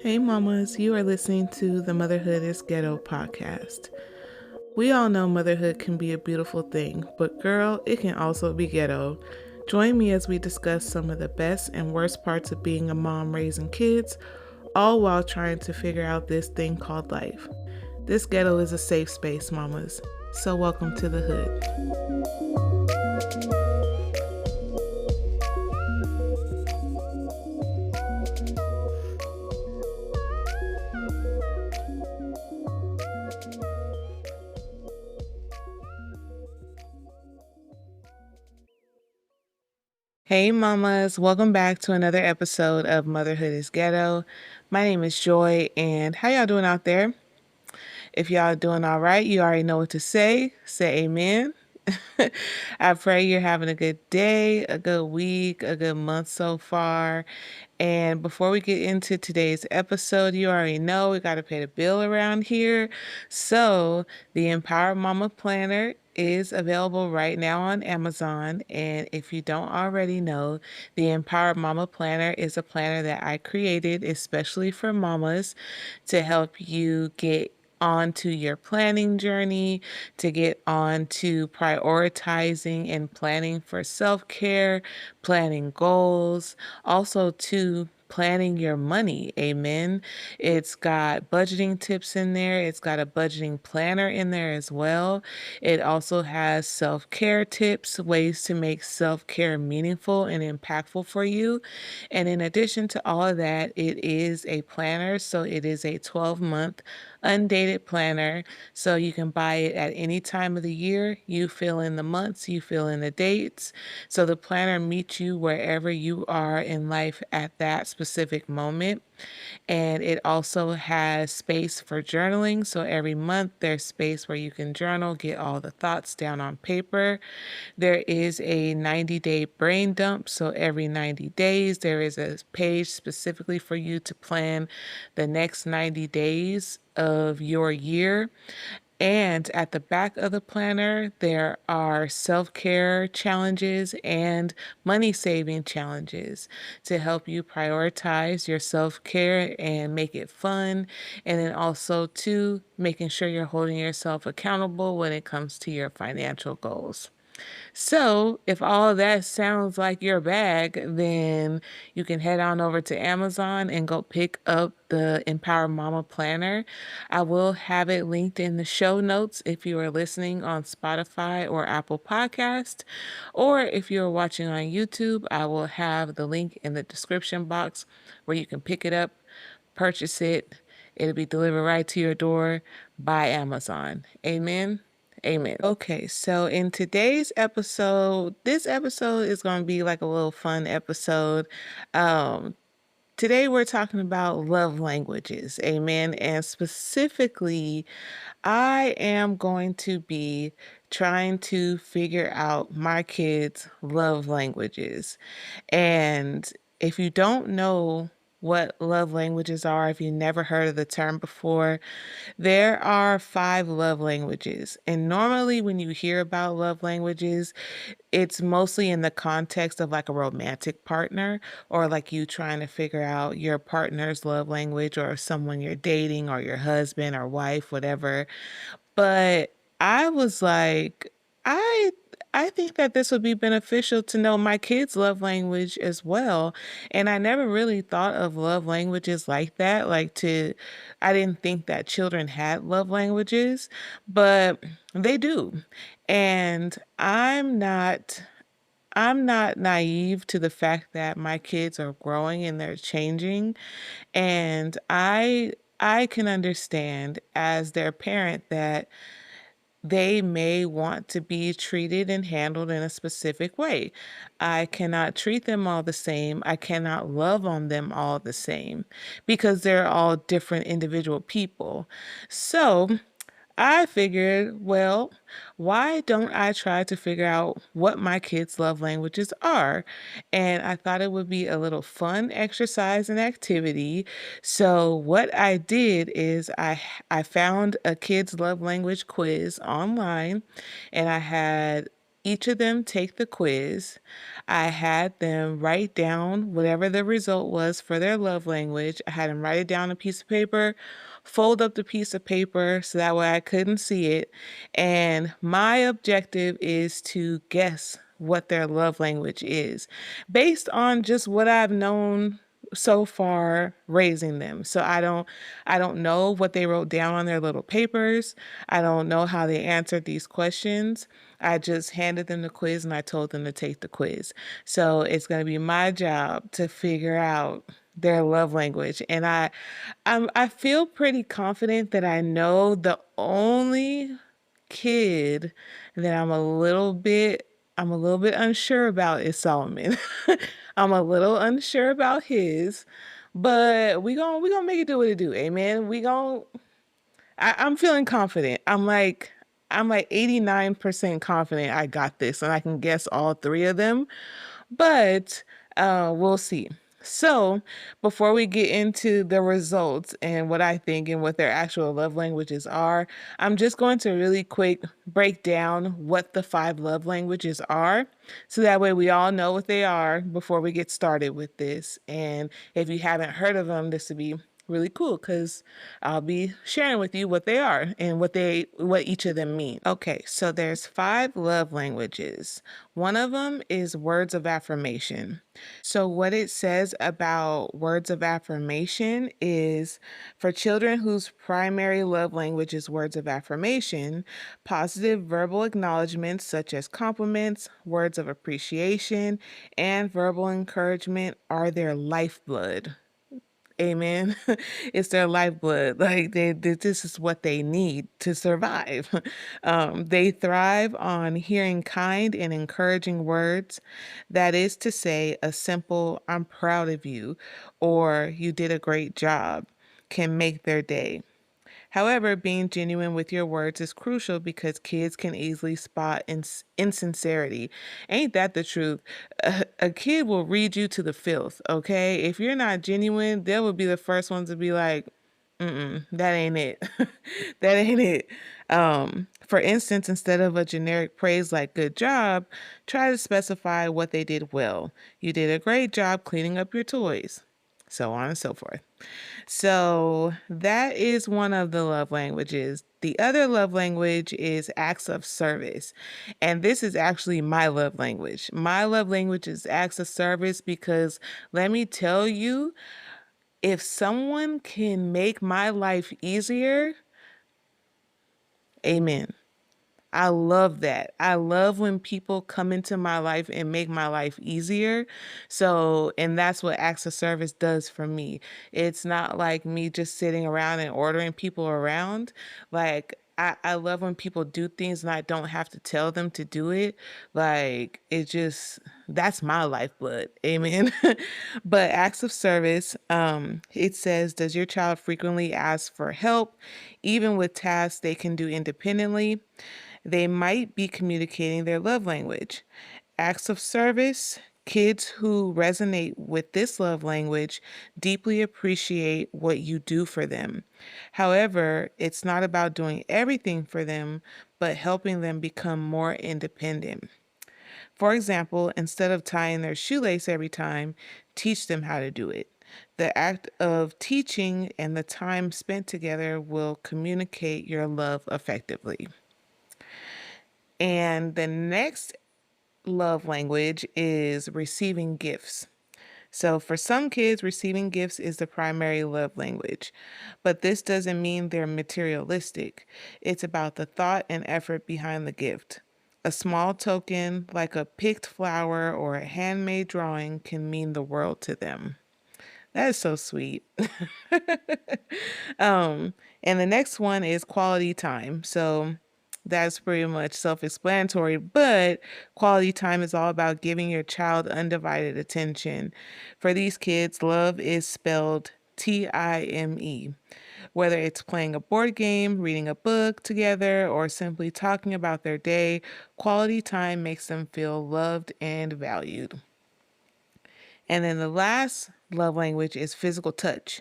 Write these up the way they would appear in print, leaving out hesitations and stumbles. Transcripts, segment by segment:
Hey, mamas, you are listening to the Motherhood is Ghetto podcast. We all know motherhood can be a beautiful thing, but girl, it can also be ghetto. Join me as we discuss some of the best and worst parts of being a mom raising kids, all while trying to figure out this thing called life. This ghetto is a safe space, mamas. So, welcome to the hood. Hey, mamas, welcome back to another episode of Motherhood is Ghetto. My name is Joy, and how y'all doing out there? If y'all doing all right, you already know what to say. Say amen. I pray you're having a good day, a good week, a good month so far. And before we get into today's episode, you already know we got to pay the bill around here. So, the Empower Mama Planner is available right now on Amazon. And if you don't already know, the Empower Mama Planner is a planner that I created especially for mamas to help you get onto your planning journey, to get on to prioritizing and planning for self-care, planning goals, also to planning your money. Amen. It's got budgeting tips in there. It's got a budgeting planner in there as well. It also has self-care tips, ways to make self-care meaningful and impactful for you. And in addition to all of that, it is a planner. So it is a 12-month undated planner. So you can buy it at any time of the year. You fill in the months, you fill in the dates. So the planner meets you wherever you are in life at that specific moment. And it also has space for journaling. So every month there's space where you can journal, get all the thoughts down on paper. There is a 90-day brain dump. So every 90 days, there is a page specifically for you to plan the next 90 days of your year. And at the back of the planner, there are self care challenges and money saving challenges to help you prioritize your self care and make it fun. And then also, too, making sure you're holding yourself accountable when it comes to your financial goals. So, if all of that sounds like your bag, then you can head on over to Amazon and go pick up the Empower Mama Planner. I will have it linked in the show notes if you are listening on Spotify or Apple Podcast, or if you're watching on YouTube, I will have the link in the description box where you can pick it up, purchase it. It'll be delivered right to your door by Amazon. Amen. Amen. Okay, so in today's episode, this episode is going to be like a little fun episode. Um, Today we're talking about love languages. Amen. And specifically, I am going to be trying to figure out my kids' love languages. And if you don't know what love languages are, if you never heard of the term before, there are 5 love languages. And normally when you hear about love languages, it's mostly in the context of like a romantic partner or like you trying to figure out your partner's love language or someone you're dating or your husband or wife, whatever. But I was like, I I think that this would be beneficial to know my kids' love language as well. And I never really thought of love languages like that. I didn't think that children had love languages, but they do. And I'm not naive to the fact that my kids are growing and they're changing. And I can understand as their parent that they may want to be treated and handled in a specific way. I cannot treat them all the same. I cannot love on them all the same because they're all different individual people. So, I figured, well, why don't I try to figure out what my kids' love languages are? And I thought it would be a little fun exercise and activity. So what I did is I found a kids' love language quiz online and I had each of them take the quiz. I had them write down whatever the result was for their love language. I had them write it down on a piece of paper, fold up the piece of paper so that way I couldn't see it. And my objective is to guess what their love language is based on just what I've known so far raising them. So I don't know what they wrote down on their little papers. I don't know how they answered these questions. I just handed them the quiz and I told them to take the quiz. So it's going to be my job to figure out their love language. And I feel pretty confident that I know the only kid that I'm a little bit unsure about is Solomon. I'm a little unsure about his, but we gonna make it do what it do. Amen. I'm feeling confident. I'm like 89% confident I got this and I can guess all three of them, but we'll see. So, before we get into the results and what I think and what their actual love languages are, I'm just going to really quick break down what the five love languages are. So that way we all know what they are before we get started with this. And if you haven't heard of them, this would be really cool because I'll be sharing with you what they are and what each of them mean. Okay, so there's five love languages. One of them is words of affirmation. So what it says about words of affirmation is for children whose primary love language is words of affirmation, positive verbal acknowledgments such as compliments, words of appreciation, and verbal encouragement are their lifeblood. Amen. It's their lifeblood. Like this is what they need to survive. They thrive on hearing kind and encouraging words. That is to say, a simple "I'm proud of you" or "You did a great job" can make their day. However, being genuine with your words is crucial because kids can easily spot insincerity. Ain't that the truth? A kid will read you to the filth, okay? If you're not genuine, they will be the first ones to be like, mm-mm, that ain't it. That ain't it. For instance, instead of a generic praise like good job, try to specify what they did well. You did a great job cleaning up your toys, so on and so forth. So that is one of the love languages. The other love language is acts of service. And this is actually my love language. My love language is acts of service because let me tell you, if someone can make my life easier, amen. I love that. I love when people come into my life and make my life easier. So, and that's what acts of service does for me. It's not like me just sitting around and ordering people around. Like, I love when people do things and I don't have to tell them to do it. Like, that's my lifeblood. Amen. But acts of service, it says, does your child frequently ask for help, even with tasks they can do independently? They might be communicating their love language. Acts of service, kids who resonate with this love language deeply appreciate what you do for them. However, it's not about doing everything for them, but helping them become more independent. For example, instead of tying their shoelace every time, teach them how to do it. The act of teaching and the time spent together will communicate your love effectively. And the next love language is receiving gifts. So, for some kids, receiving gifts is the primary love language, but this doesn't mean they're materialistic. It's about the thought and effort behind the gift. A small token, like a picked flower or a handmade drawing, can mean the world to them. That is so sweet. And the next one is quality time. So that's pretty much self-explanatory, but quality time is all about giving your child undivided attention. For these kids, love is spelled Time. Whether it's playing a board game, reading a book together, or simply talking about their day, quality time makes them feel loved and valued. And then the last love language is physical touch.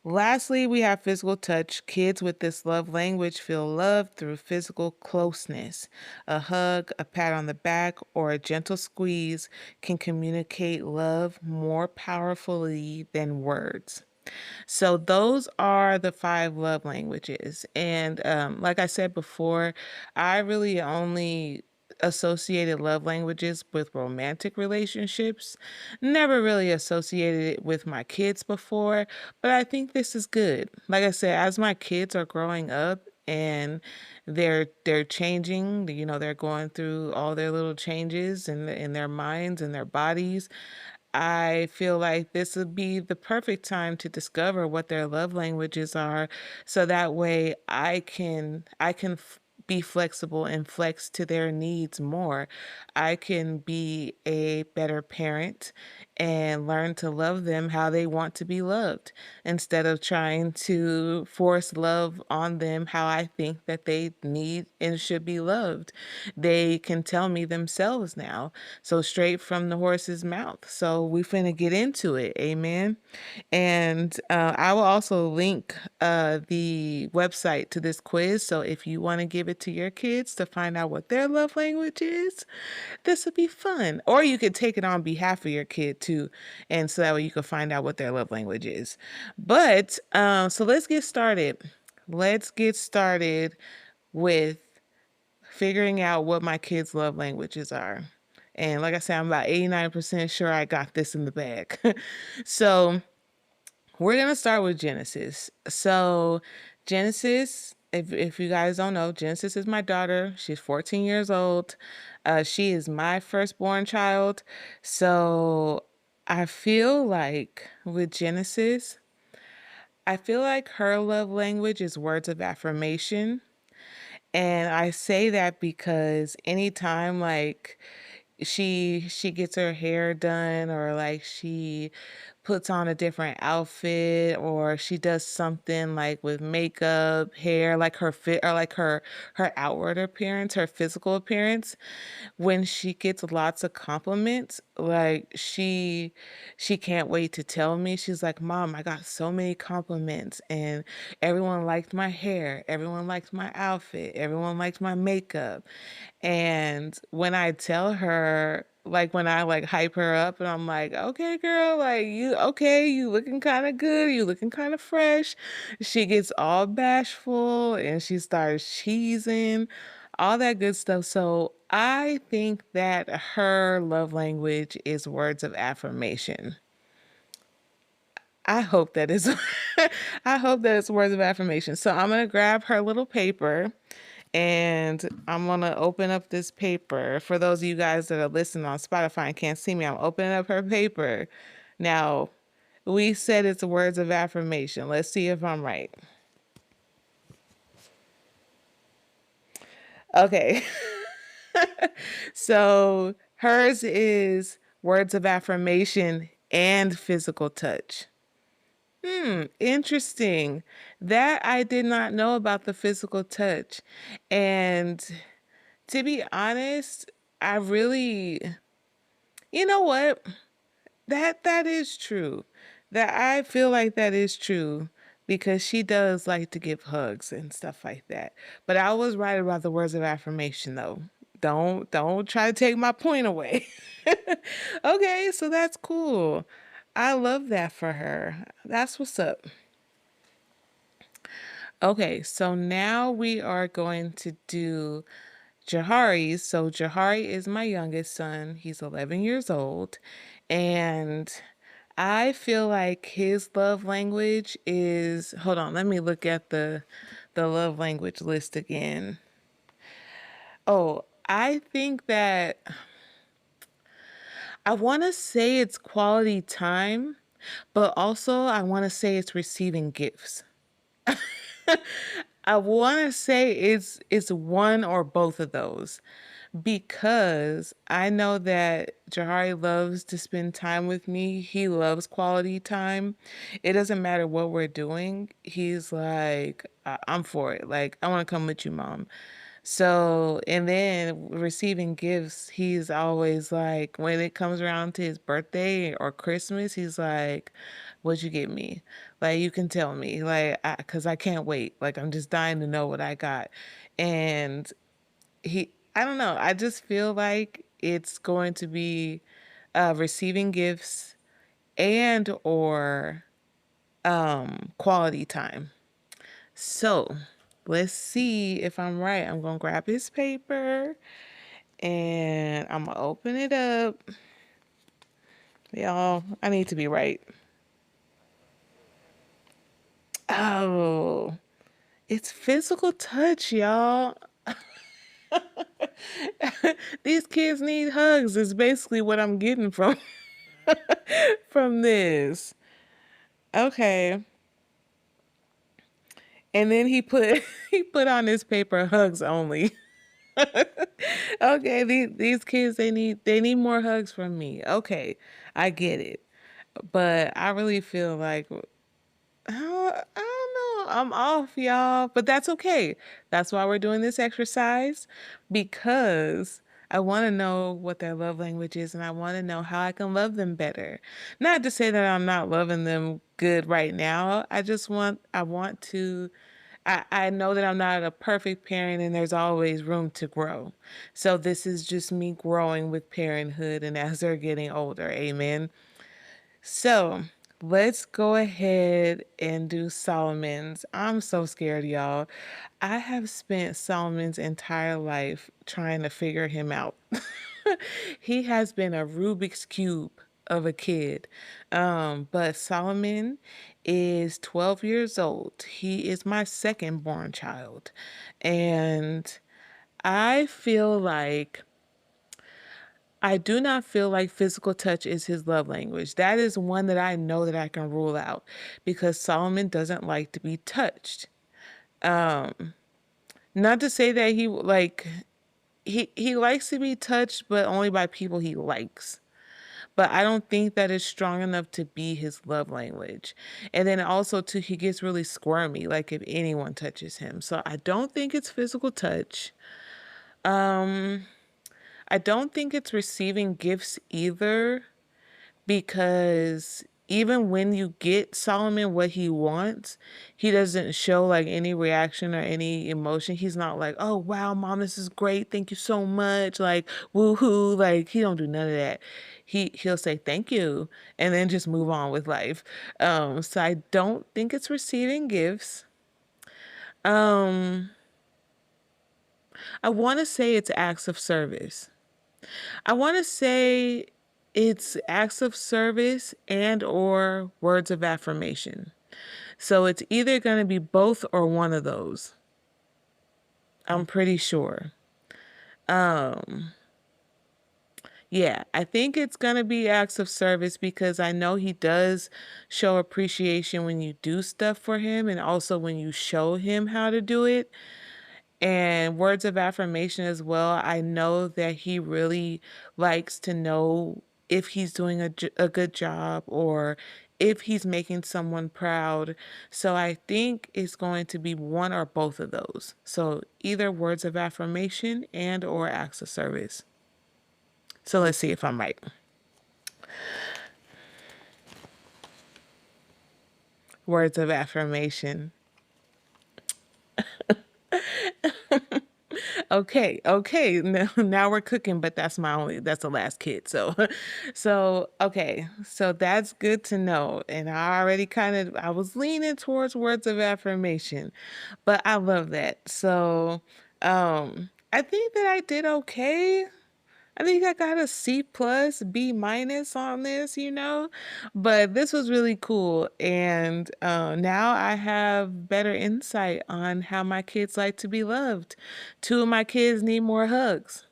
Lastly, we have physical touch. Kids with this love language feel loved through physical closeness. A hug, a pat on the back, or a gentle squeeze can communicate love more powerfully than words. So those are the 5 love languages, and, like I said before, I really only associated love languages with romantic relationships, never really associated it with my kids before, but I think this is good. Like I said, as my kids are growing up and they're changing, they're going through all their little changes in their minds and their bodies. I feel like this would be the perfect time to discover what their love languages are so that way I can be flexible and flex to their needs more. I can be a better parent and learn to love them how they want to be loved instead of trying to force love on them how I think that they need and should be loved. They can tell me themselves now. So straight from the horse's mouth. So we finna get into it. Amen. And I will also link the website to this quiz. So if you want to give it to your kids to find out what their love language is, this would be fun. Or you could take it on behalf of your kid too. And so that way you can find out what their love language is. But so let's get started. Let's get started with figuring out what my kids' love languages are. And like I said, I'm about 89% sure I got this in the bag. So we're gonna start with Genesis. So Genesis, if you guys don't know, Genesis is my daughter. She's 14 years old. She is my firstborn child. So I feel like with Genesis, I feel like her love language is words of affirmation. And I say that because anytime like she gets her hair done or like she puts on a different outfit or she does something like with makeup, hair, like her fit or like her outward appearance, her physical appearance, when she gets lots of compliments, like she can't wait to tell me. She's like, "Mom, I got so many compliments and everyone liked my hair, everyone liked my outfit, everyone liked my makeup." And when I tell her, like when I like hype her up and I'm like, "Okay, girl, like you okay, you looking kind of good, you looking kind of fresh." She gets all bashful and she starts cheesing, all that good stuff. So I think that her love language is words of affirmation. I hope that is I hope that it's words of affirmation. So I'm gonna grab her little paper and I'm gonna open up this paper. For those of you guys that are listening on Spotify and can't see me, I'm opening up her paper. Now, we said it's words of affirmation. Let's see if I'm right. Okay. So hers is words of affirmation and physical touch. Interesting. That I did not know about the physical touch. And to be honest, I really, you know what? That is true. That I feel like that is true because she does like to give hugs and stuff like that. But I was right about the words of affirmation though. Don't try to take my point away. Okay, so that's cool. I love that for her. That's what's up. Okay, so now we are going to do Jahari's. So Jahari is my youngest son. He's 11 years old. And I feel like his love language is, hold on, let me look at the love language list again. Oh, I think that I want to say it's quality time, but also I want to say it's receiving gifts. I want to say it's one or both of those because I know that Jahari loves to spend time with me. He loves quality time. It doesn't matter what we're doing. He's like, I'm for it. Like, I want to come with you, mom. So, and then receiving gifts, he's always like, when it comes around to his birthday or Christmas, he's like, What'd you get me? Like, you can tell me, like, cause I can't wait. Like, I'm just dying to know what I got. And I don't know. I just feel like it's going to be receiving gifts and or quality time. So let's see if I'm right. I'm gonna grab his paper and I'm gonna open it up. Y'all, I need to be right. Oh, it's physical touch, y'all. These kids need hugs is basically what I'm getting from from this. Okay. And then he put on his paper hugs only. Okay, these kids they need more hugs from me. Okay, I get it. But I really feel like I don't know. I'm off, y'all. But that's okay. That's why we're doing this exercise because I want to know what their love language is and I want to know how I can love them better. Not to say that I'm not loving them good right now. I want to I know that I'm not a perfect parent and there's always room to grow. So this is just me growing with parenthood and as they're getting older. Amen. So let's go ahead and do Solomon's. I'm so scared, y'all. I have spent Solomon's entire life trying to figure him out. He has been a Rubik's Cube of a kid. But Solomon is 12 years old. He is my second born child. And I feel like I do not feel like physical touch is his love language. That is one that I know that I can rule out because Solomon doesn't like to be touched. Not to say that he likes to be touched, but only by people he likes. But I don't think that is strong enough to be his love language. And then also too, he gets really squirmy, like if anyone touches him. So I don't think it's physical touch. I don't think it's receiving gifts either. Because even when you get Solomon what he wants, he doesn't show like any reaction or any emotion. He's not like, "Oh wow, mom, this is great. Thank you so much." Like, woohoo. Like he don't do none of that. He'll say thank you and then just move on with life. So I don't think it's receiving gifts. Um, I want to say it's acts of service. I want to say it's acts of service and or words of affirmation. So it's either going to be both or one of those. I'm pretty sure. Yeah, I think it's going to be acts of service because I know he does show appreciation when you do stuff for him and also when you show him how to do it. And words of affirmation as well. I know that he really likes to know if he's doing a good job or if he's making someone proud. So I think it's going to be one or both of those. So either words of affirmation and or acts of service. So let's see if I'm right. Words of affirmation. Okay, okay. Now we're cooking, but that's the last kid. So so okay. So that's good to know. And I already I was leaning towards words of affirmation, but I love that. So I think that I did okay. I think I got a C plus, B minus on this. But this was really cool. And now I have better insight on how my kids like to be loved. Two of my kids need more hugs.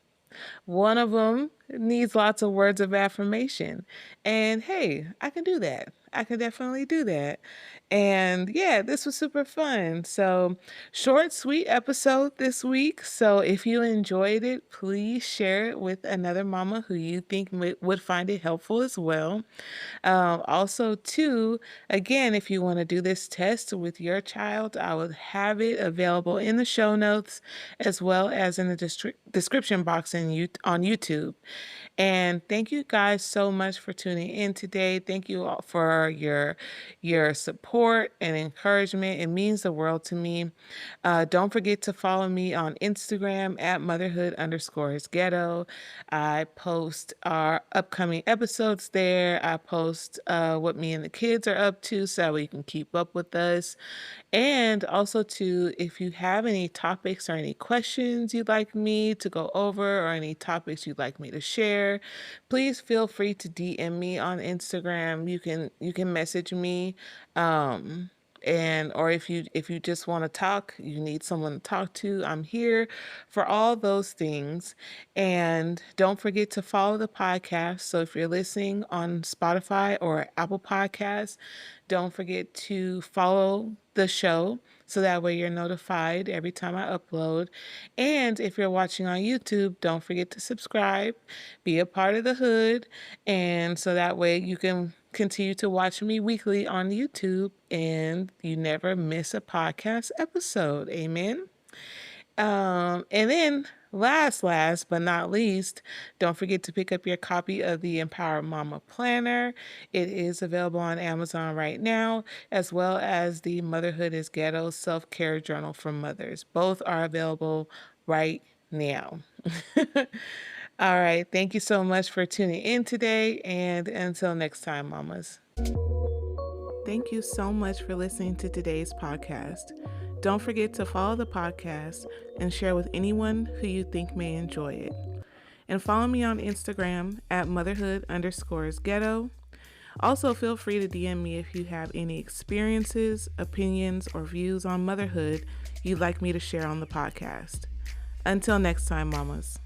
One of them needs lots of words of affirmation. And hey, I can do that. I can definitely do that. And yeah, this was super fun. So, short, sweet episode this week. So, if you enjoyed it, please share it with another mama who you think would find it helpful as well. Also, too, again, if you want to do this test with your child, I will have it available in the show notes as well as in the description box on YouTube. And thank you guys so much for tuning in today. Thank you all for for your support and encouragement. It means the world to me. Don't forget to follow me on Instagram at motherhood_is ghetto. I post our upcoming episodes there. I post what me and the kids are up to so that way you can keep up with us. And also, too, if you have any topics or any questions you'd like me to go over or any topics you'd like me to share, please feel free to DM me on Instagram. You can message me. And or if you just want to talk, you need someone to talk to, I'm here for all those things. And don't forget to follow the podcast. So if you're listening on Spotify or Apple Podcasts, don't forget to follow the show so that way you're notified every time I upload. And if you're watching on YouTube, don't forget to subscribe, be a part of the hood, and so that way you can continue to watch me weekly on YouTube and you never miss a podcast episode. Amen. And then last but not least, don't forget to pick up your copy of the Empowered Mama Planner. It is available on Amazon right now, as well as the Motherhood is Ghetto Self-Care Journal for Mothers. Both are available right now. All right. Thank you so much for tuning in today. And until next time, mamas. Thank you so much for listening to today's podcast. Don't forget to follow the podcast and share with anyone who you think may enjoy it. And follow me on Instagram at motherhood_is-ghetto. Also, feel free to DM me if you have any experiences, opinions, or views on motherhood you'd like me to share on the podcast. Until next time, mamas.